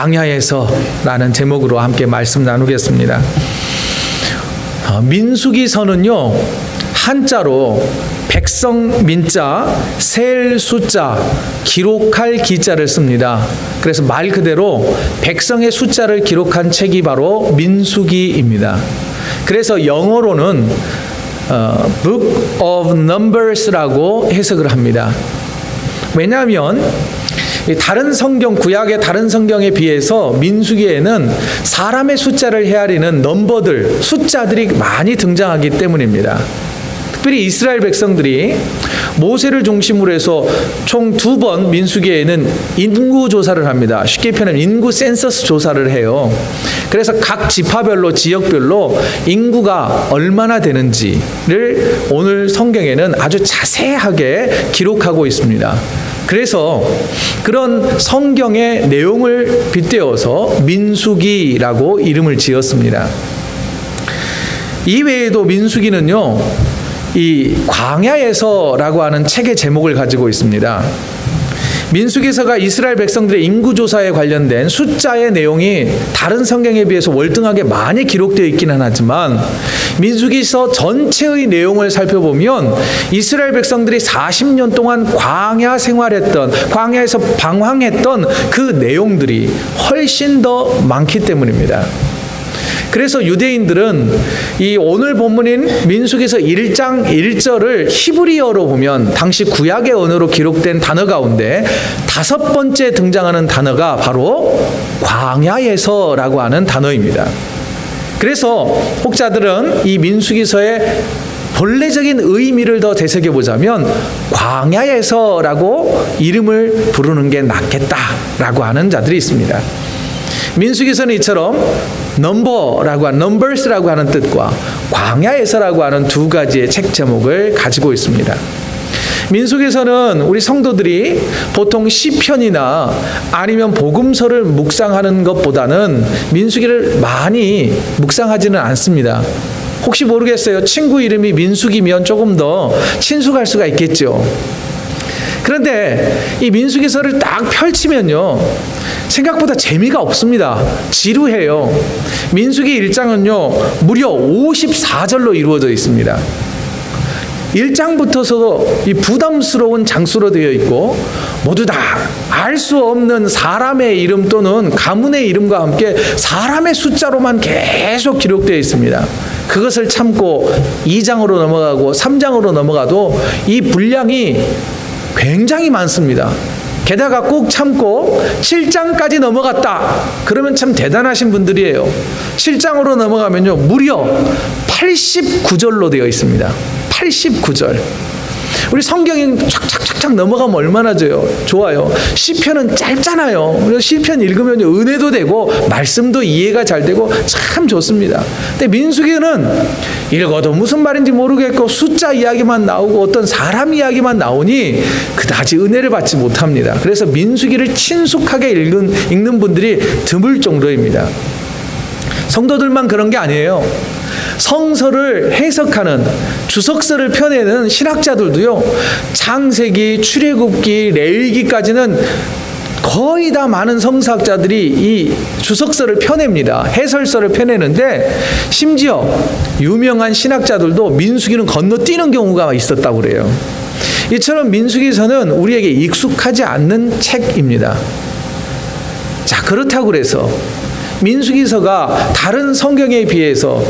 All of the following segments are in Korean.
광야에서라는 제목으로 함께 말씀 나누겠습니다. 민수기서는요, 한자로 백성 민자, 셀 숫자, 기록할 기자를 씁니다. 그래서 말 그대로 백성의 숫자를 기록한 책이 바로 민수기입니다. 그래서 영어로는 Book of Numbers라고 해석을 합니다. 왜냐하면 다른 성경, 구약의 다른 성경에 비해서 민수기에는 사람의 숫자를 헤아리는 넘버들, 숫자들이 많이 등장하기 때문입니다. 특별히 이스라엘 백성들이 모세를 중심으로 해서 총 2번 민수기에는 인구 조사를 합니다. 쉽게 표현하면 인구 센서스 조사를 해요. 그래서 각 지파별로, 지역별로 인구가 얼마나 되는지를 오늘 성경에는 아주 자세하게 기록하고 있습니다. 그래서 그런 성경의 내용을 빗대어서 민수기라고 이름을 지었습니다. 이외에도 민수기는요, 이 광야에서라고 하는 책의 제목을 가지고 있습니다. 민수기서가 이스라엘 백성들의 인구조사에 관련된 숫자의 내용이 다른 성경에 비해서 월등하게 많이 기록되어 있기는 하지만 민수기서 전체의 내용을 살펴보면 이스라엘 백성들이 40년 동안 광야 생활했던, 광야에서 방황했던 그 내용들이 훨씬 더 많기 때문입니다. 그래서 유대인들은 이 오늘 본문인 민수기서 1장 1절을 히브리어로 보면 당시 구약의 언어로 기록된 단어 가운데 5번째 등장하는 단어가 바로 광야에서라고 하는 단어입니다. 그래서 혹자들은 이 민수기서의 본래적인 의미를 더 되새겨보자면 광야에서라고 이름을 부르는 게 낫겠다라고 하는 자들이 있습니다. 민수기서는 이처럼 넘버라고 하는 넘버스라고 하는 뜻과 광야에서라고 하는 두 가지의 책 제목을 가지고 있습니다. 민수기서는 우리 성도들이 보통 시편이나 아니면 복음서를 묵상하는 것보다는 민수기를 많이 묵상하지는 않습니다. 혹시 모르겠어요. 친구 이름이 민수기면 조금 더 친숙할 수가 있겠죠. 그런데 이 민수기서를 딱 펼치면요, 생각보다 재미가 없습니다. 지루해요. 민수기 1장은요, 무려 54절로 이루어져 있습니다. 1장부터서도 이 부담스러운 장수로 되어 있고 모두 다 알 수 없는 사람의 이름 또는 가문의 이름과 함께 사람의 숫자로만 계속 기록되어 있습니다. 그것을 참고 2장으로 넘어가고 3장으로 넘어가도 이 분량이 굉장히 많습니다. 게다가 꼭 참고 7장까지 넘어갔다 그러면 참 대단하신 분들이에요. 7장으로 넘어가면요, 무려 89절로 되어 있습니다. 89절. 우리 성경이 착착착착 넘어가면 얼마나 좋아요. 시편은 짧잖아요. 그래서 시편 읽으면 은혜도 되고 말씀도 이해가 잘 되고 참 좋습니다. 근데 민수기는 읽어도 무슨 말인지 모르겠고 숫자 이야기만 나오고 어떤 사람 이야기만 나오니 그다지 은혜를 받지 못합니다. 그래서 민수기를 친숙하게 읽는 분들이 드물 정도입니다. 성도들만 그런 게 아니에요. 성서를 해석하는, 주석서를 펴내는 신학자들도요, 창세기, 출애굽기, 레위기까지는 거의 다 많은 성서학자들이 이 주석서를 펴냅니다. 해설서를 펴내는데 심지어 유명한 신학자들도 민수기는 건너뛰는 경우가 있었다고 그래요. 이처럼 민수기서는 우리에게 익숙하지 않는 책입니다. 자, 그렇다고 그래서 민수기서가 다른 성경에 비해서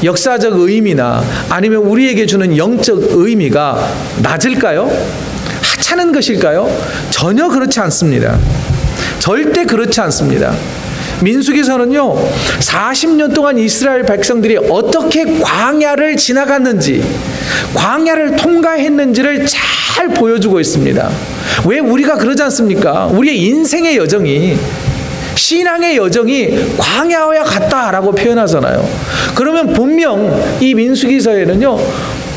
역사적 의미나 아니면 우리에게 주는 영적 의미가 낮을까요? 하찮은 것일까요? 전혀 그렇지 않습니다. 절대 그렇지 않습니다. 민수기서는요, 40년 동안 이스라엘 백성들이 어떻게 광야를 지나갔는지, 광야를 통과했는지를 잘 보여주고 있습니다. 왜 우리가 그러지 않습니까? 우리의 인생의 여정이, 신앙의 여정이 광야와 같다라고 표현하잖아요. 그러면 분명 이 민수기서에는요,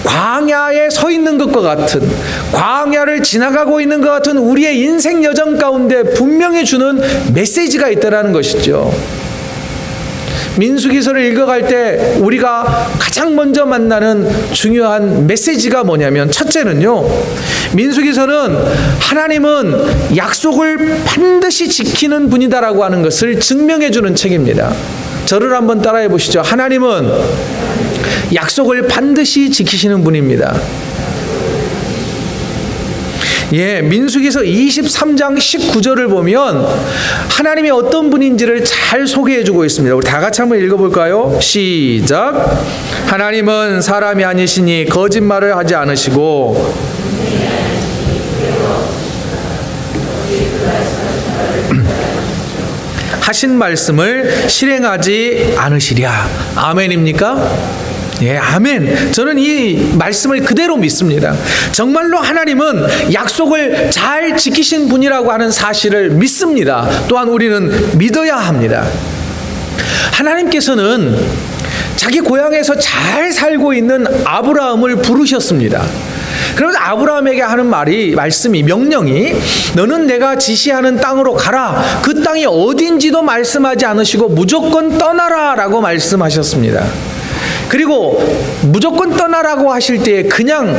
광야에 서 있는 것과 같은, 광야를 지나가고 있는 것 같은 우리의 인생 여정 가운데 분명히 주는 메시지가 있다는 것이죠. 민수기서를 읽어갈 때 우리가 가장 먼저 만나는 중요한 메시지가 뭐냐면, 첫째는요, 민수기서는 하나님은 약속을 반드시 지키는 분이다라고 하는 것을 증명해 주는 책입니다. 저를 한번 따라해 보시죠. 하나님은 약속을 반드시 지키시는 분입니다. 예, 민수기서 23장 19절을 보면 하나님이 어떤 분인지를 잘 소개해 주고 있습니다. 우리 다 같이 한번 읽어볼까요? 시작. 하나님은 사람이 아니시니 거짓말을 하지 않으시고 하신 말씀을 실행하지 않으시랴. 아멘입니까? 예, 아멘. 저는 이 말씀을 그대로 믿습니다. 정말로 하나님은 약속을 잘 지키신 분이라고 하는 사실을 믿습니다. 또한 우리는 믿어야 합니다. 하나님께서는 자기 고향에서 잘 살고 있는 아브라함을 부르셨습니다. 그래서 아브라함에게 하는 말씀이, 명령이, 너는 내가 지시하는 땅으로 가라. 그 땅이 어딘지도 말씀하지 않으시고 무조건 떠나라 라고 말씀하셨습니다. 그리고 무조건 떠나라고 하실 때 그냥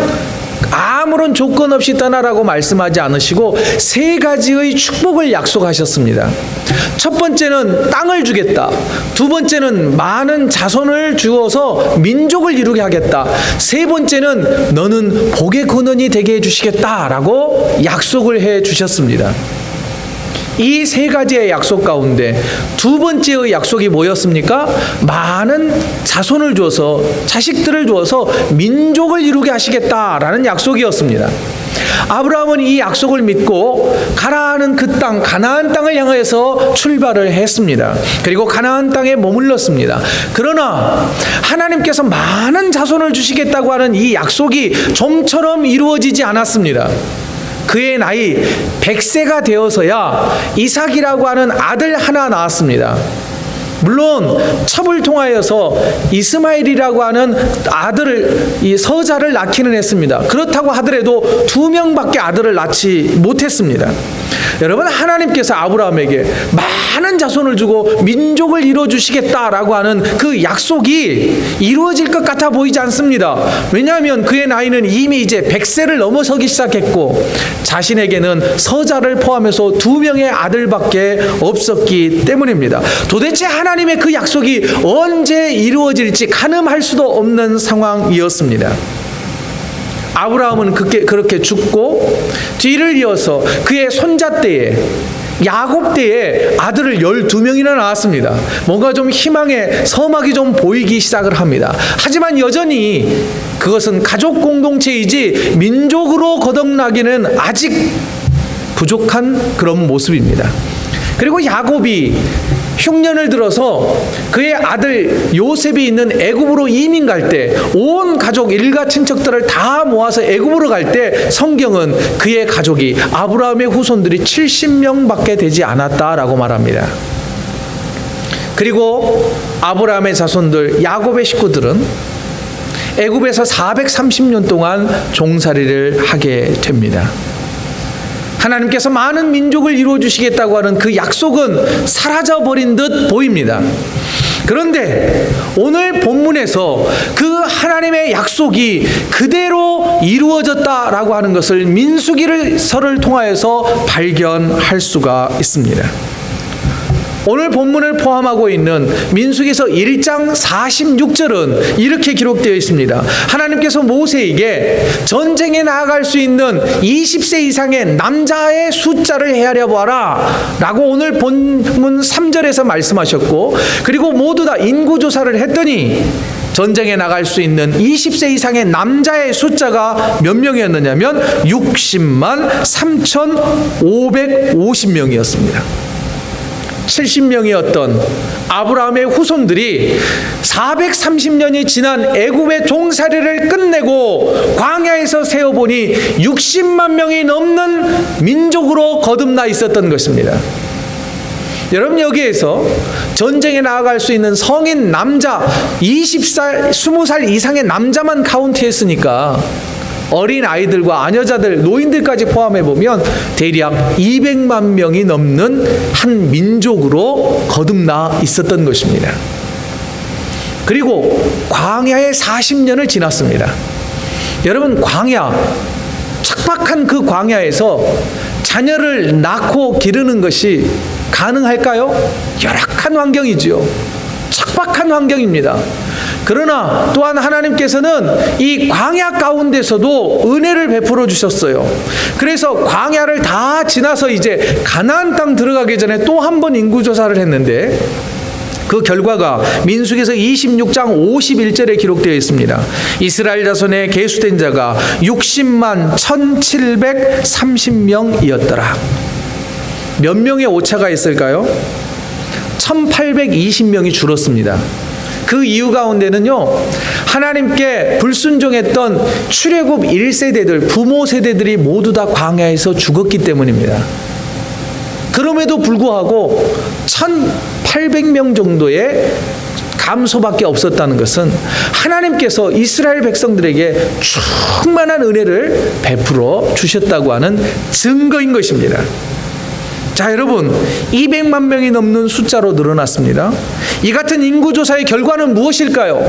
아무런 조건 없이 떠나라고 말씀하지 않으시고 세 가지의 축복을 약속하셨습니다. 첫 번째는 땅을 주겠다. 두 번째는 많은 자손을 주어서 민족을 이루게 하겠다. 세 번째는 너는 복의 근원이 되게 해주시겠다라고 약속을 해 주셨습니다. 이 세 가지의 약속 가운데 두 번째의 약속이 뭐였습니까? 많은 자손을 주어서, 자식들을 주어서 민족을 이루게 하시겠다라는 약속이었습니다. 아브라함은 이 약속을 믿고 가라 하는 그 땅, 가나안 땅을 향해서 출발을 했습니다. 그리고 가나안 땅에 머물렀습니다. 그러나 하나님께서 많은 자손을 주시겠다고 하는 이 약속이 좀처럼 이루어지지 않았습니다. 그의 나이 100세가 되어서야 이삭이라고 하는 아들 하나 낳았습니다. 물론 첩을 통하여서 이스마엘이라고 하는 아들을, 이 서자를 낳기는 했습니다. 그렇다고 하더라도 2명밖에 아들을 낳지 못했습니다. 여러분, 하나님께서 아브라함에게 많은 자손을 주고 민족을 이루어 주시겠다라고 하는 그 약속이 이루어질 것 같아 보이지 않습니다. 왜냐하면 그의 나이는 이미 이제 100세를 넘어서기 시작했고 자신에게는 서자를 포함해서 2명의 아들밖에 없었기 때문입니다. 도대체 하나님의 그 약속이 언제 이루어질지 가늠할 수도 없는 상황이었습니다. 아브라함은 그렇게 죽고 뒤를 이어서 그의 손자 때에, 야곱 때에 아들을 12명이나 낳았습니다. 뭔가 좀 희망의 서막이 좀 보이기 시작을 합니다. 하지만 여전히 그것은 가족 공동체이지 민족으로 거듭나기는 아직 부족한 그런 모습입니다. 그리고 야곱이 흉년을 들어서 그의 아들 요셉이 있는 애굽으로 이민 갈 때 온 가족 일가 친척들을 다 모아서 애굽으로 갈 때 성경은 그의 가족이, 아브라함의 후손들이 70명밖에 되지 않았다라고 말합니다. 그리고 아브라함의 자손들, 야곱의 식구들은 애굽에서 430년 동안 종살이를 하게 됩니다. 하나님께서 많은 민족을 이루어 주시겠다고 하는 그 약속은 사라져버린 듯 보입니다. 그런데 오늘 본문에서 그 하나님의 약속이 그대로 이루어졌다라고 하는 것을 민수기서를 통하여서 발견할 수가 있습니다. 오늘 본문을 포함하고 있는 민수기서 1장 46절은 이렇게 기록되어 있습니다. 하나님께서 모세에게 전쟁에 나아갈 수 있는 20세 이상의 남자의 숫자를 헤아려 보아라 라고 오늘 본문 3절에서 말씀하셨고, 그리고 모두 다 인구조사를 했더니 전쟁에 나갈 수 있는 20세 이상의 남자의 숫자가 몇 명이었느냐면 60만 3,550명이었습니다. 70명이었던 아브라함의 후손들이 430년이 지난 애굽의 종살이를 끝내고 광야에서 세어보니 60만 명이 넘는 민족으로 거듭나 있었던 것입니다. 여러분, 여기에서 전쟁에 나아갈 수 있는 성인 남자 20살 이상의 남자만 카운트했으니까 어린 아이들과 아녀자들, 노인들까지 포함해보면 대략 200만 명이 넘는 한 민족으로 거듭나 있었던 것입니다. 그리고 광야의 40년을 지났습니다. 여러분, 광야, 척박한 그 광야에서 자녀를 낳고 기르는 것이 가능할까요? 열악한 환경이지요. 척박한 환경입니다. 그러나 또한 하나님께서는 이 광야 가운데서도 은혜를 베풀어 주셨어요. 그래서 광야를 다 지나서 이제 가나안 땅 들어가기 전에 또 한 번 인구조사를 했는데 그 결과가 민수기서 26장 51절에 기록되어 있습니다. 이스라엘 자손의 계수된 자가 60만 1730명이었더라. 몇 명의 오차가 있을까요? 1820명이 줄었습니다. 그 이유 가운데는요, 하나님께 불순종했던 출애굽 1세대들, 부모 세대들이 모두 다 광야에서 죽었기 때문입니다. 그럼에도 불구하고 1800명 정도의 감소밖에 없었다는 것은 하나님께서 이스라엘 백성들에게 충만한 은혜를 베풀어 주셨다고 하는 증거인 것입니다. 자, 여러분, 200만 명이 넘는 숫자로 늘어났습니다. 이 같은 인구조사의 결과는 무엇일까요?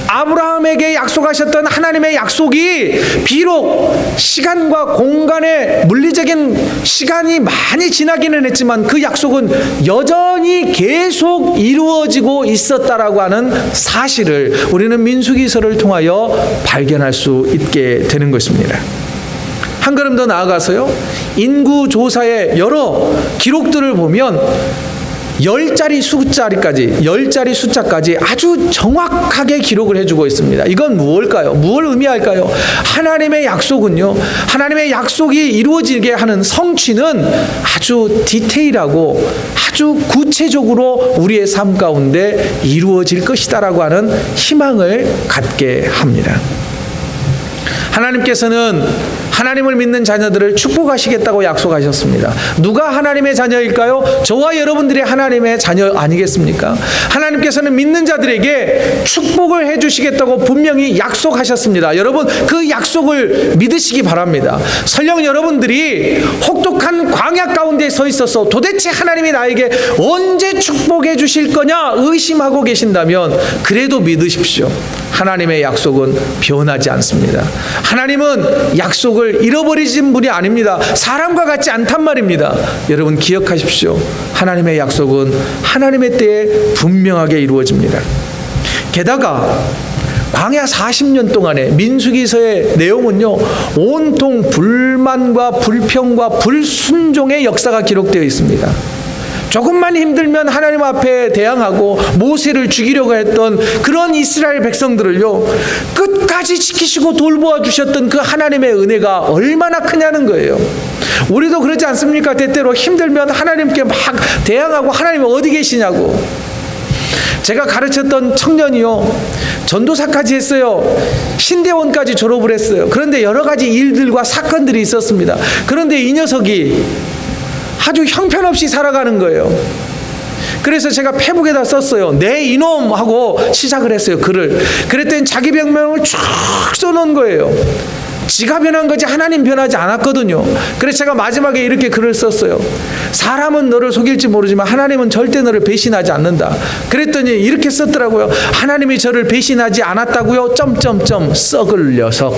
아브라함에게 약속하셨던 하나님의 약속이 비록 시간과 공간의 물리적인 시간이 많이 지나기는 했지만 그 약속은 여전히 계속 이루어지고 있었다라고 하는 사실을 우리는 민수기서를 통하여 발견할 수 있게 되는 것입니다. 한 걸음 더 나아가서요, 인구조사의 여러 기록들을 보면 10자리 숫자까지 아주 정확하게 기록을 해주고 있습니다. 이건 무엇일까요? 무엇을 의미할까요? 하나님의 약속은요, 하나님의 약속이 이루어지게 하는 성취는 아주 디테일하고 아주 구체적으로 우리의 삶 가운데 이루어질 것이다라고 하는 희망을 갖게 합니다. 하나님께서는 하나님을 믿는 자녀들을 축복하시겠다고 약속하셨습니다. 누가 하나님의 자녀일까요? 저와 여러분들이 하나님의 자녀 아니겠습니까? 하나님께서는 믿는 자들에게 축복을 해주시겠다고 분명히 약속하셨습니다. 여러분, 그 약속을 믿으시기 바랍니다. 설령 여러분들이 혹독한 광야 가운데 서 있어서 도대체 하나님이 나에게 언제 축복해 주실 거냐 의심하고 계신다면 그래도 믿으십시오. 하나님의 약속은 변하지 않습니다. 하나님은 약속을 잃어버리신 분이 아닙니다. 사람과 같지 않단 말입니다. 여러분, 기억하십시오. 하나님의 약속은 하나님의 때에 분명하게 이루어집니다. 게다가 광야 40년 동안의 민수기서의 내용은요, 온통 불만과 불평과 불순종의 역사가 기록되어 있습니다. 조금만 힘들면 하나님 앞에 대항하고 모세를 죽이려고 했던 그런 이스라엘 백성들을요, 끝까지 지키시고 돌보아 주셨던 그 하나님의 은혜가 얼마나 크냐는 거예요. 우리도 그렇지 않습니까? 때때로 힘들면 하나님께 막 대항하고 하나님 어디 계시냐고. 제가 가르쳤던 청년이요, 전도사까지 했어요. 신대원까지 졸업을 했어요. 그런데 여러 가지 일들과 사건들이 있었습니다. 그런데 이 녀석이 아주 형편없이 살아가는 거예요. 그래서 제가 페북에다 썼어요. 내 이놈 하고 시작을 했어요, 글을. 그랬더니 자기 병명을 쭉 써놓은 거예요. 지가 변한 거지 하나님 변하지 않았거든요. 그래서 제가 마지막에 이렇게 글을 썼어요. 사람은 너를 속일지 모르지만 하나님은 절대 너를 배신하지 않는다. 그랬더니 이렇게 썼더라고요. 하나님이 저를 배신하지 않았다고요? 썩을 녀석.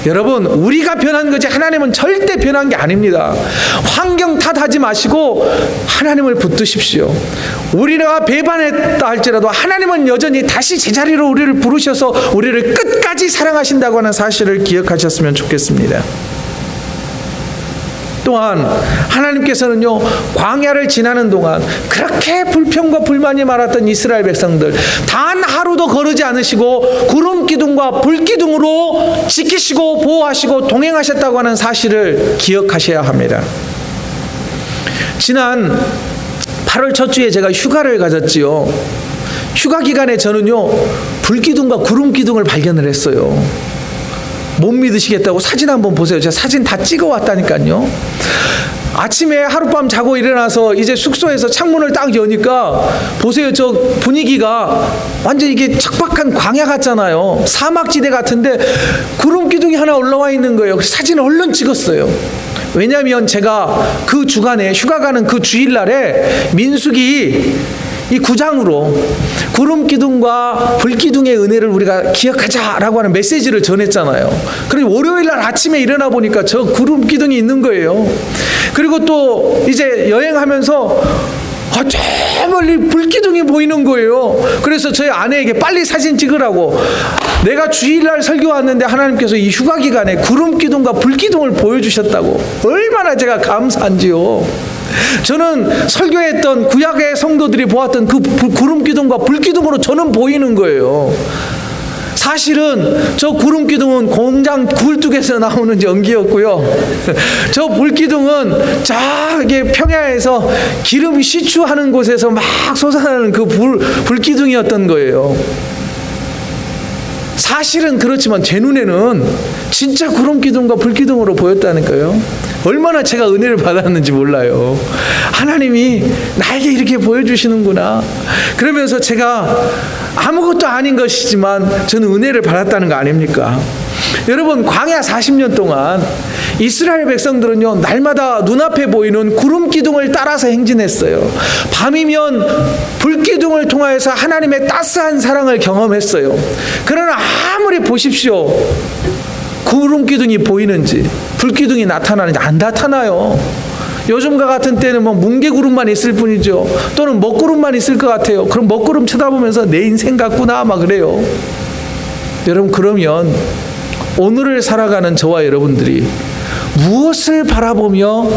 여러분, 우리가 변한 거지 하나님은 절대 변한 게 아닙니다. 환경 탓하지 마시고 하나님을 붙드십시오. 우리가 배반했다 할지라도 하나님은 여전히 다시 제자리로 우리를 부르셔서 우리를 끝까지 사랑하신다고 하는 사실을 기억하셨으면 좋겠습니다. 또한 하나님께서는요, 광야를 지나는 동안 그렇게 불평과 불만이 많았던 이스라엘 백성들 단 하루도 거르지 않으시고 구름 기둥과 불 기둥으로 지키시고 보호하시고 동행하셨다고 하는 사실을 기억하셔야 합니다. 지난 8월 첫 주에 제가 휴가를 가졌지요. 휴가 기간에 저는요, 불 기둥과 구름 기둥을 발견을 했어요. 못 믿으시겠다고 사진 한번 보세요. 제가 사진 다 찍어 왔다니까요. 아침에 하룻밤 자고 일어나서 이제 숙소에서 창문을 딱 여니까 보세요. 저 분위기가 완전 이게 척박한 광야 같잖아요. 사막지대 같은데 구름 기둥이 하나 올라와 있는 거예요. 그래서 사진을 얼른 찍었어요. 왜냐하면 제가 그 주간에 휴가 가는 그 주일날에 민수기 이 9장으로 구름 기둥과 불 기둥의 은혜를 우리가 기억하자라고 하는 메시지를 전했잖아요. 그리고 월요일 날 아침에 일어나 보니까 저 구름 기둥이 있는 거예요. 그리고 또 이제 여행하면서 저 멀리 불기둥이 보이는 거예요. 그래서 저희 아내에게 빨리 사진 찍으라고, 내가 주일날 설교 왔는데 하나님께서 이 휴가 기간에 구름기둥과 불기둥을 보여주셨다고. 얼마나 제가 감사한지요. 저는 설교했던 구약의 성도들이 보았던 그 구름기둥과 불기둥으로 저는 보이는 거예요. 사실은 저 구름기둥은 공장 굴뚝에서 나오는 연기였고요. 저 불기둥은 저기 평야에서 기름이 시추하는 곳에서 막 솟아나는 그 불기둥이었던 거예요. 사실은 그렇지만 제 눈에는 진짜 구름기둥과 불기둥으로 보였다니까요. 얼마나 제가 은혜를 받았는지 몰라요. 하나님이 나에게 이렇게 보여주시는구나. 그러면서 제가 아무것도 아닌 것이지만 저는 은혜를 받았다는 거 아닙니까? 여러분, 광야 40년 동안 이스라엘 백성들은요, 날마다 눈앞에 보이는 구름 기둥을 따라서 행진했어요. 밤이면 불 기둥을 통하여서 하나님의 따스한 사랑을 경험했어요. 그러나 아무리 보십시오, 구름 기둥이 보이는지 불 기둥이 나타나는지 안 나타나요. 요즘과 같은 때는 뭐 뭉게구름만 있을 뿐이죠. 또는 먹구름만 있을 것 같아요. 그럼 먹구름 쳐다보면서 내 인생 같구나 막 그래요. 여러분, 그러면 오늘을 살아가는 저와 여러분들이 무엇을 바라보며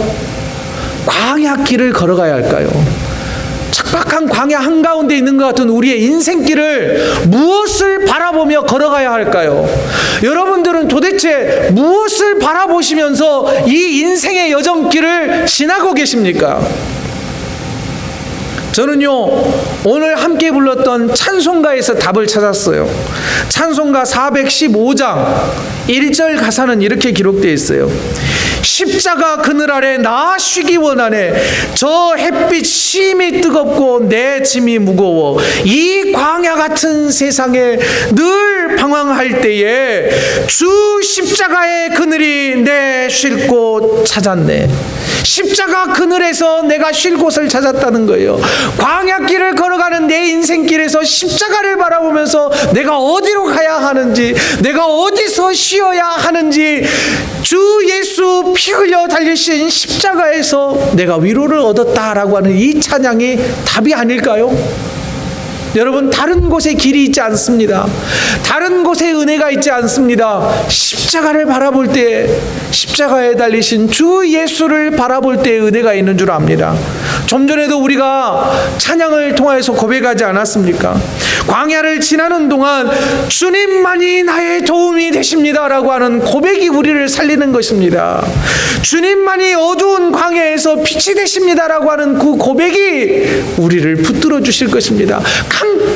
광야길을 걸어가야 할까요? 척박한 광야 한가운데 있는 것 같은 우리의 인생길을 무엇을 바라보며 걸어가야 할까요? 여러분들은 도대체 무엇을 바라보시면서 이 인생의 여정길을 지나고 계십니까? 저는요, 오늘 함께 불렀던 찬송가에서 답을 찾았어요. 찬송가 415장 1절 가사는 이렇게 기록되어 있어요. 십자가 그늘 아래 나 쉬기 원하네. 저 햇빛 심히 뜨겁고 내 짐이 무거워. 이 광야 같은 세상에 늘 방황할 때에 주 십자가의 그늘이 내 쉴 곳 찾았네. 십자가 그늘에서 내가 쉴 곳을 찾았다는 거예요. 광야길을 걸어가는 내 인생길에서 십자가를 바라보면서 내가 어디로 가야 하는지, 내가 어디서 쉬어야 하는지, 주 예수 피 흘려 달리신 십자가에서 내가 위로를 얻었다라고 하는 이 찬양이 답이 아닐까요? 여러분, 다른 곳에 길이 있지 않습니다. 다른 곳에 은혜가 있지 않습니다. 십자가를 바라볼 때, 십자가에 달리신 주 예수를 바라볼 때 은혜가 있는 줄 압니다. 좀 전에도 우리가 찬양을 통해서 고백하지 않았습니까? 광야를 지나는 동안 주님만이 나의 도움이 되십니다라고 하는 고백이 우리를 살리는 것입니다. 주님만이 어두운 광야에서 빛이 되십니다라고 하는 그 고백이 우리를 붙들어 주실 것입니다.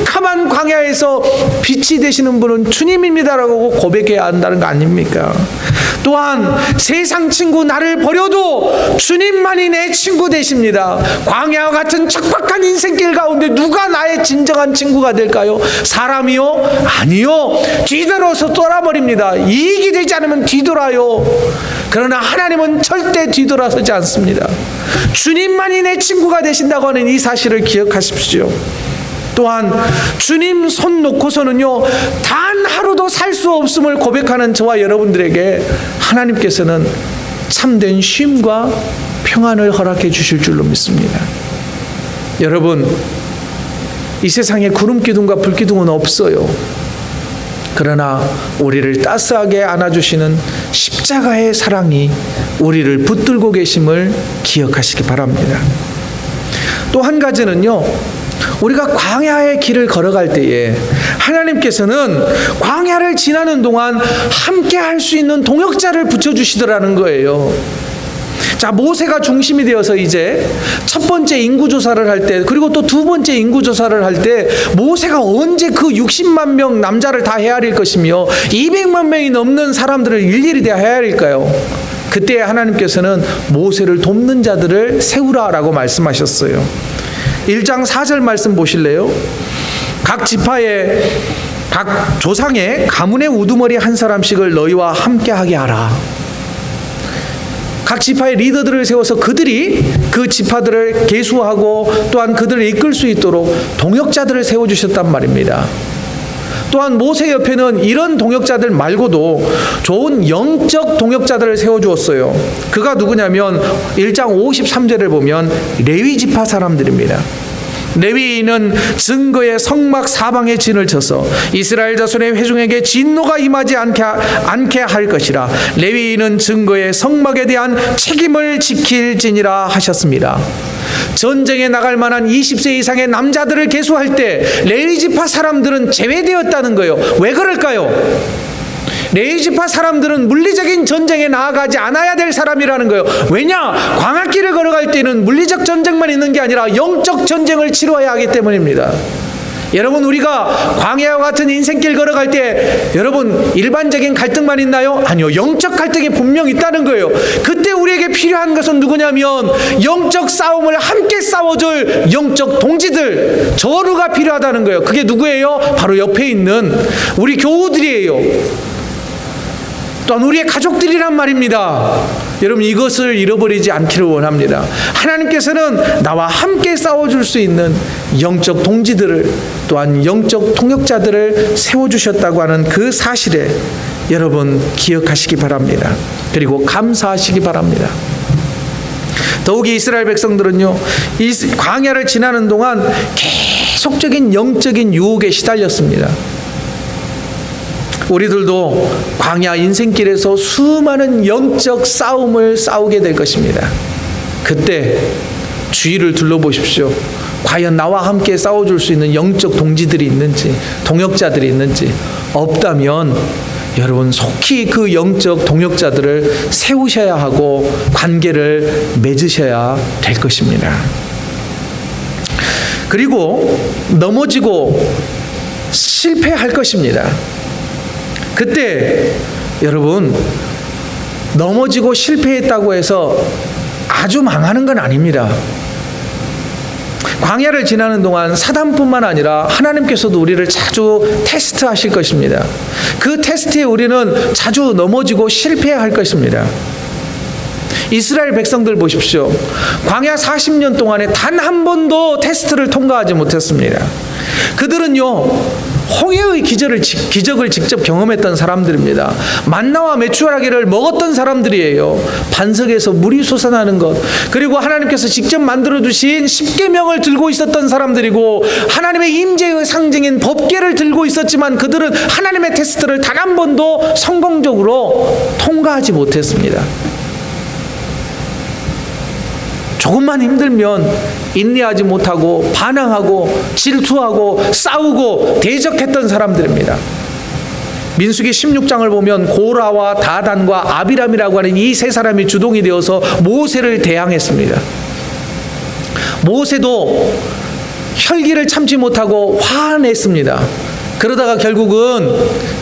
캄캄한 광야에서 빛이 되시는 분은 주님입니다라고 고백해야 한다는 거 아닙니까? 또한 세상 친구 나를 버려도 주님만이 내 친구 되십니다. 광야와 같은 척박한 인생길 가운데 누가 나의 진정한 친구가 될까요? 사람이요? 아니요. 뒤돌아서 떠나버립니다. 이익이 되지 않으면 뒤돌아요. 그러나 하나님은 절대 뒤돌아서지 않습니다. 주님만이 내 친구가 되신다고 하는 이 사실을 기억하십시오. 또한 주님 손 놓고서는요, 단 하루도 살 수 없음을 고백하는 저와 여러분들에게 하나님께서는 참된 쉼과 평안을 허락해 주실 줄로 믿습니다. 여러분, 이 세상에 구름 기둥과 불 기둥은 없어요. 그러나 우리를 따스하게 안아주시는 십자가의 사랑이 우리를 붙들고 계심을 기억하시기 바랍니다. 또 한 가지는요, 우리가 광야의 길을 걸어갈 때에 하나님께서는 광야를 지나는 동안 함께 할 수 있는 동역자를 붙여주시더라는 거예요. 자, 모세가 중심이 되어서 이제 첫 번째 인구조사를 할 때, 그리고 또 두 번째 인구조사를 할 때 모세가 언제 그 60만 명 남자를 다 헤아릴 것이며 200만 명이 넘는 사람들을 일일이 다 헤아릴까요? 그때 하나님께서는 모세를 돕는 자들을 세우라라고 말씀하셨어요. 1장 4절 말씀 보실래요? 각 지파에, 각 조상의 가문의 우두머리 한 사람씩을 너희와 함께하게 하라. 각 지파의 리더들을 세워서 그들이 그 지파들을 계수하고 또한 그들을 이끌 수 있도록 동역자들을 세워주셨단 말입니다. 또한 모세 옆에는 이런 동역자들 말고도 좋은 영적 동역자들을 세워주었어요. 그가 누구냐면 1장 53절을 보면 레위 지파 사람들입니다. 레위인은 증거의 성막 사방에 진을 쳐서 이스라엘 자손의 회중에게 진노가 임하지 않게 할 것이라. 레위인은 증거의 성막에 대한 책임을 지킬지니라 하셨습니다. 전쟁에 나갈 만한 20세 이상의 남자들을 계수할 때 레위 지파 사람들은 제외되었다는 거예요. 왜 그럴까요? 레위 지파 사람들은 물리적인 전쟁에 나아가지 않아야 될 사람이라는 거예요. 왜냐? 광야길을 걸어갈 때는 물리적 전쟁만 있는 게 아니라 영적 전쟁을 치러야 하기 때문입니다. 여러분, 우리가 광야와 같은 인생길 걸어갈 때 여러분 일반적인 갈등만 있나요? 아니요. 영적 갈등이 분명 있다는 거예요. 그때 우리에게 필요한 것은 누구냐면 영적 싸움을 함께 싸워줄 영적 동지들, 저루가 필요하다는 거예요. 그게 누구예요? 바로 옆에 있는 우리 교우들이에요. 또한 우리의 가족들이란 말입니다. 여러분, 이것을 잃어버리지 않기를 원합니다. 하나님께서는 나와 함께 싸워줄 수 있는 영적 동지들을, 또한 영적 통역자들을 세워주셨다고 하는 그 사실에 여러분 기억하시기 바랍니다. 그리고 감사하시기 바랍니다. 더욱이 이스라엘 백성들은요, 이 광야를 지나는 동안 계속적인 영적인 유혹에 시달렸습니다. 우리들도 광야 인생길에서 수많은 영적 싸움을 싸우게 될 것입니다. 그때 주위를 둘러보십시오. 과연 나와 함께 싸워줄 수 있는 영적 동지들이 있는지, 동역자들이 있는지. 없다면 여러분 속히 그 영적 동역자들을 세우셔야 하고 관계를 맺으셔야 될 것입니다. 그리고 넘어지고 실패할 것입니다. 그때 여러분 넘어지고 실패했다고 해서 아주 망하는 건 아닙니다. 광야를 지나는 동안 사단뿐만 아니라 하나님께서도 우리를 자주 테스트하실 것입니다. 그 테스트에 우리는 자주 넘어지고 실패할 것입니다. 이스라엘 백성들 보십시오. 광야 40년 동안에 단 한 번도 테스트를 통과하지 못했습니다. 그들은요, 홍해의 기적을 직접 경험했던 사람들입니다. 만나와 메추라기를 먹었던 사람들이에요. 반석에서 물이 솟아나는 것, 그리고 하나님께서 직접 만들어주신 십계명을 들고 있었던 사람들이고 하나님의 임재의 상징인 법궤를 들고 있었지만 그들은 하나님의 테스트를 단 한 번도 성공적으로 통과하지 못했습니다. 조금만 힘들면 인내하지 못하고 반항하고 질투하고 싸우고 대적했던 사람들입니다. 민수기 16장을 보면 고라와 다단과 아비람이라고 하는 이 세 사람이 주동이 되어서 모세를 대항했습니다. 모세도 혈기를 참지 못하고 화냈습니다. 그러다가 결국은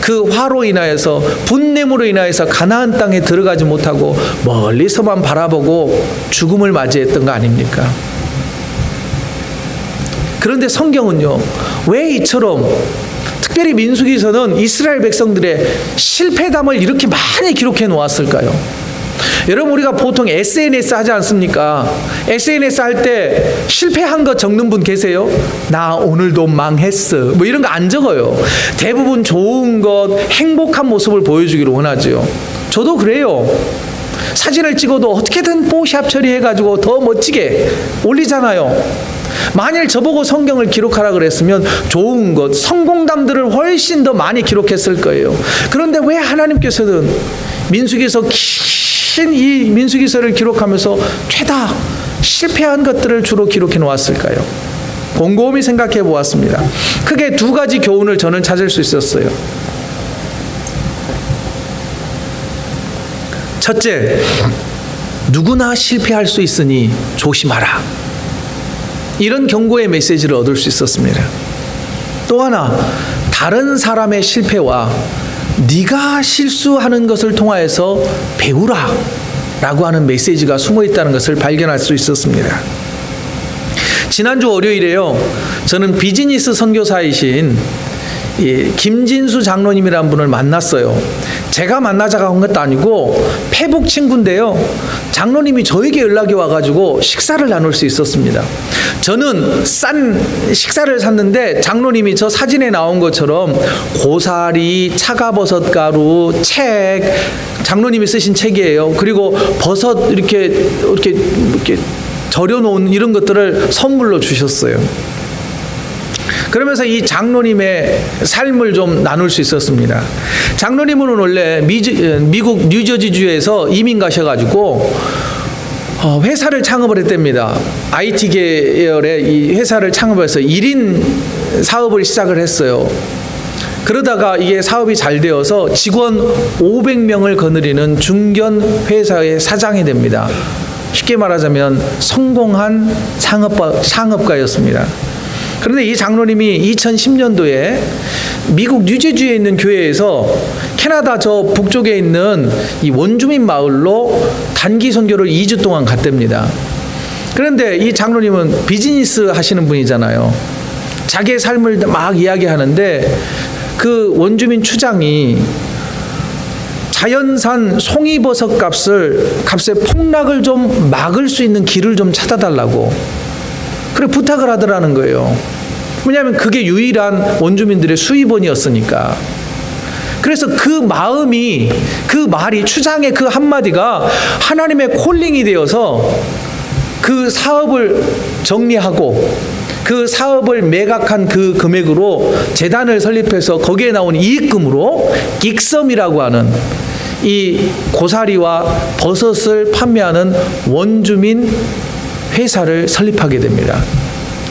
그 화로 인하여서, 분냄으로 인하여서 가나안 땅에 들어가지 못하고 멀리서만 바라보고 죽음을 맞이했던 거 아닙니까? 그런데 성경은요, 왜 이처럼 특별히 민수기에서는 이스라엘 백성들의 실패담을 이렇게 많이 기록해 놓았을까요? 여러분, 우리가 보통 SNS 하지 않습니까? SNS 할 때 실패한 거 적는 분 계세요? 나 오늘도 망했어, 뭐 이런 거 안 적어요. 대부분 좋은 것, 행복한 모습을 보여주기를 원하죠. 저도 그래요. 사진을 찍어도 어떻게든 포샵 처리해가지고 더 멋지게 올리잖아요. 만일 저보고 성경을 기록하라 그랬으면 좋은 것, 성공담들을 훨씬 더 많이 기록했을 거예요. 그런데 왜 하나님께서는 민수기에서 이 민수기서를 기록하면서 죄다 실패한 것들을 주로 기록해 놓았을까요? 곰곰이 생각해 보았습니다. 크게 두 가지 교훈을 저는 찾을 수 있었어요. 첫째, 누구나 실패할 수 있으니 조심하라. 이런 경고의 메시지를 얻을 수 있었습니다. 또 하나, 다른 사람의 실패와 네가 실수하는 것을 통하여서 배우라 라고 하는 메시지가 숨어 있다는 것을 발견할 수 있었습니다. 지난주 월요일에요, 저는 비즈니스 선교사이신 이 김진수 장로님이라는 분을 만났어요. 제가 만나자고 한 것도 아니고 페북 친구인데요. 장로님이 저에게 연락이 와가지고 식사를 나눌 수 있었습니다. 저는 싼 식사를 샀는데 장로님이 저 사진에 나온 것처럼 고사리, 차가버섯 가루, 책, 장로님이 쓰신 책이에요. 그리고 버섯 이렇게 절여놓은 이런 것들을 선물로 주셨어요. 그러면서 이 장로님의 삶을 좀 나눌 수 있었습니다. 장로님은 원래 미국 뉴저지주에서 이민 가셔가지고 회사를 창업을 했답니다. IT 계열의 이 회사를 창업해서 1인 사업을 시작을 했어요. 그러다가 이게 사업이 잘 되어서 직원 500명을 거느리는 중견 회사의 사장이 됩니다. 쉽게 말하자면 성공한 창업가였습니다. 그런데 이 장로님이 2010년도에 미국 뉴저지주에 있는 교회에서 캐나다 저 북쪽에 있는 이 원주민 마을로 단기 선교를 2주 동안 갔답니다. 그런데 이 장로님은 비즈니스 하시는 분이잖아요. 자기의 삶을 막 이야기하는데 그 원주민 추장이 자연산 송이버섯 값의 폭락을 좀 막을 수 있는 길을 좀 찾아달라고 그래 부탁을 하더라는 거예요. 왜냐하면 그게 유일한 원주민들의 수입원이었으니까. 그래서 그 마음이, 그 말이, 추장의 그 한마디가 하나님의 콜링이 되어서 그 사업을 정리하고 그 사업을 매각한 그 금액으로 재단을 설립해서 거기에 나온 이익금으로 긱섬이라고 하는 이 고사리와 버섯을 판매하는 원주민 회사를 설립하게 됩니다.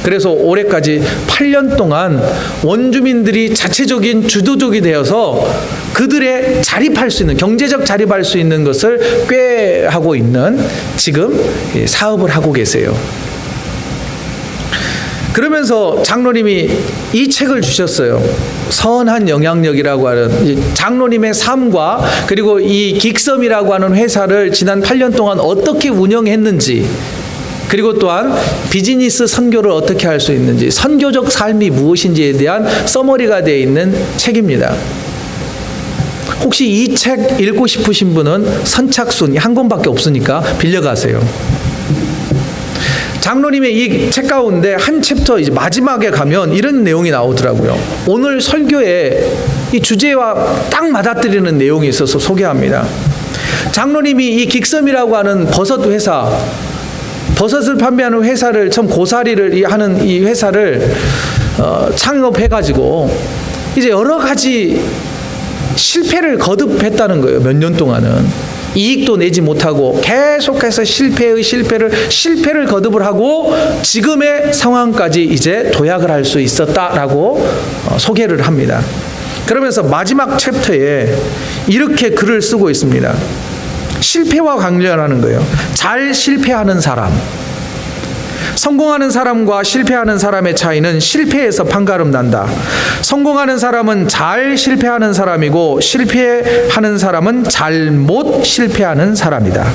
그래서 올해까지 8년 동안 원주민들이 자체적인 주도적이 되어서 그들의 자립할 수 있는, 경제적 자립할 수 있는 것을 꾀하고 있는 지금 사업을 하고 계세요. 그러면서 장로님이 이 책을 주셨어요. 선한 영향력이라고 하는 장로님의 삶과 그리고 이 긱섬이라고 하는 회사를 지난 8년 동안 어떻게 운영했는지, 그리고 또한 비즈니스 선교를 어떻게 할 수 있는지, 선교적 삶이 무엇인지에 대한 서머리가 되어 있는 책입니다. 혹시 이 책 읽고 싶으신 분은 선착순 한 권밖에 없으니까 빌려가세요. 장로님의 이 책 가운데 한 챕터 이제 마지막에 가면 이런 내용이 나오더라고요. 오늘 설교에 이 주제와 딱 맞아떨리는 내용이 있어서 소개합니다. 장로님이 이 긱섬이라고 하는 버섯 회사, 버섯을 판매하는 회사를, 처음 고사리를 하는 이 회사를 창업해가지고 이제 여러 가지 실패를 거듭했다는 거예요. 몇 년 동안은. 이익도 내지 못하고 계속해서 실패를 거듭을 하고 지금의 상황까지 이제 도약을 할 수 있었다라고 소개를 합니다. 그러면서 마지막 챕터에 이렇게 글을 쓰고 있습니다. 실패와 관련하는 거예요. 잘 실패하는 사람, 성공하는 사람과 실패하는 사람의 차이는 실패에서 판가름 난다. 성공하는 사람은 잘 실패하는 사람이고 실패하는 사람은 잘못 실패하는 사람이다.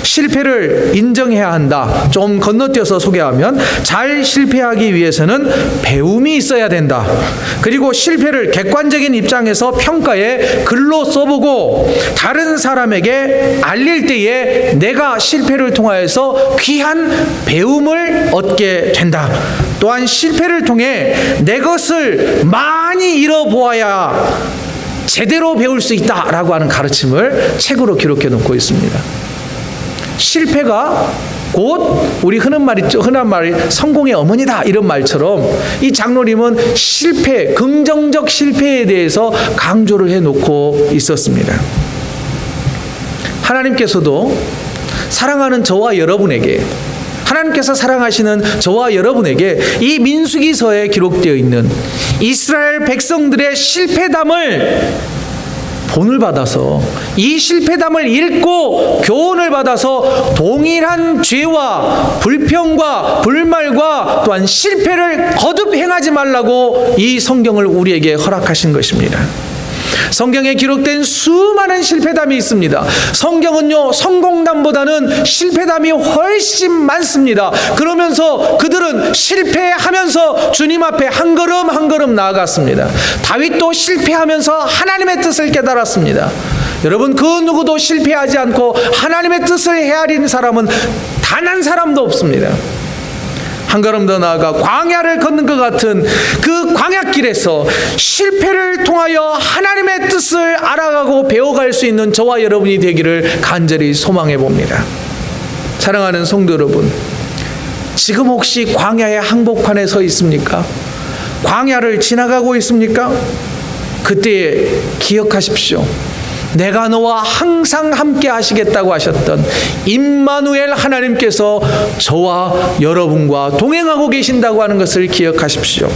실패를 인정해야 한다. 좀 건너뛰어서 소개하면 잘 실패하기 위해서는 배움이 있어야 된다. 그리고 실패를 객관적인 입장에서 평가해 글로 써보고 다른 사람에게 알릴 때에 내가 실패를 통하여서 귀한 배움을 얻게 된다. 또한 실패를 통해 내 것을 많이 잃어보아야 제대로 배울 수 있다라고 하는 가르침을 책으로 기록해 놓고 있습니다. 실패가 곧 우리 흔한 말이 성공의 어머니다 이런 말처럼 이 장로님은 실패, 긍정적 실패에 대해서 강조를 해놓고 있었습니다. 하나님께서도 사랑하는 저와 여러분에게, 하나님께서 사랑하시는 저와 여러분에게 이 민수기서에 기록되어 있는 이스라엘 백성들의 실패담을 본을 받아서 이 실패담을 읽고 교훈을 받아서 동일한 죄와 불평과 불말과 또한 실패를 거듭 행하지 말라고 이 성경을 우리에게 허락하신 것입니다. 성경에 기록된 수많은 실패담이 있습니다. 성경은요, 성공담보다는 실패담이 훨씬 많습니다. 그러면서 그들은 실패하면서 주님 앞에 한 걸음 한 걸음 나아갔습니다. 다윗도 실패하면서 하나님의 뜻을 깨달았습니다. 여러분, 그 누구도 실패하지 않고 하나님의 뜻을 헤아리는 사람은 단 한 사람도 없습니다. 한 걸음 더 나아가 광야를 걷는 것 같은 그 광야길에서 실패를 통하여 하나님의 뜻을 알아가고 배워갈 수 있는 저와 여러분이 되기를 간절히 소망해 봅니다. 사랑하는 성도 여러분, 지금 혹시 광야의 한복판에 서 있습니까? 광야를 지나가고 있습니까? 그때 기억하십시오. 내가 너와 항상 함께 하시겠다고 하셨던 임마누엘 하나님께서 저와 여러분과 동행하고 계신다고 하는 것을 기억하십시오.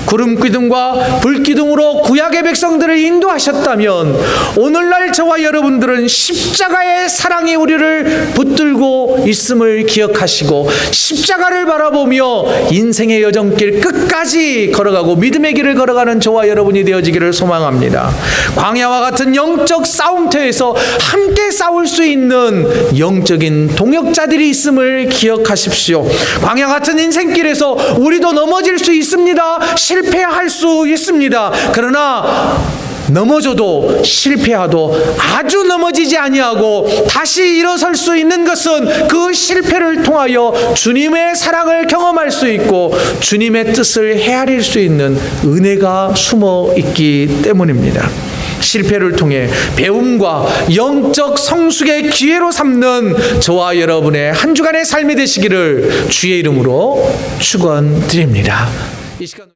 구름 기둥과 불 기둥으로 구약의 백성들을 인도하셨다면 오늘날 저와 여러분들은 십자가의 사랑이 우리를 붙들고 있음을 기억하시고 십자가를 바라보며 인생의 여정길 끝까지 걸어가고 믿음의 길을 걸어가는 저와 여러분이 되어지기를 소망합니다. 광야와 같은 영적 싸움터에서 함께 싸울 수 있는 영적인 동역자들이 있음을 기억하십시오. 광야 같은 인생길에서 우리도 넘어질 수 있습니다. 실패할 수 있습니다. 그러나 넘어져도 실패하도 아주 넘어지지 아니하고 다시 일어설 수 있는 것은 그 실패를 통하여 주님의 사랑을 경험할 수 있고 주님의 뜻을 헤아릴 수 있는 은혜가 숨어 있기 때문입니다. 실패를 통해 배움과 영적 성숙의 기회로 삼는 저와 여러분의 한 주간의 삶이 되시기를 주의 이름으로 축원드립니다. 이 시간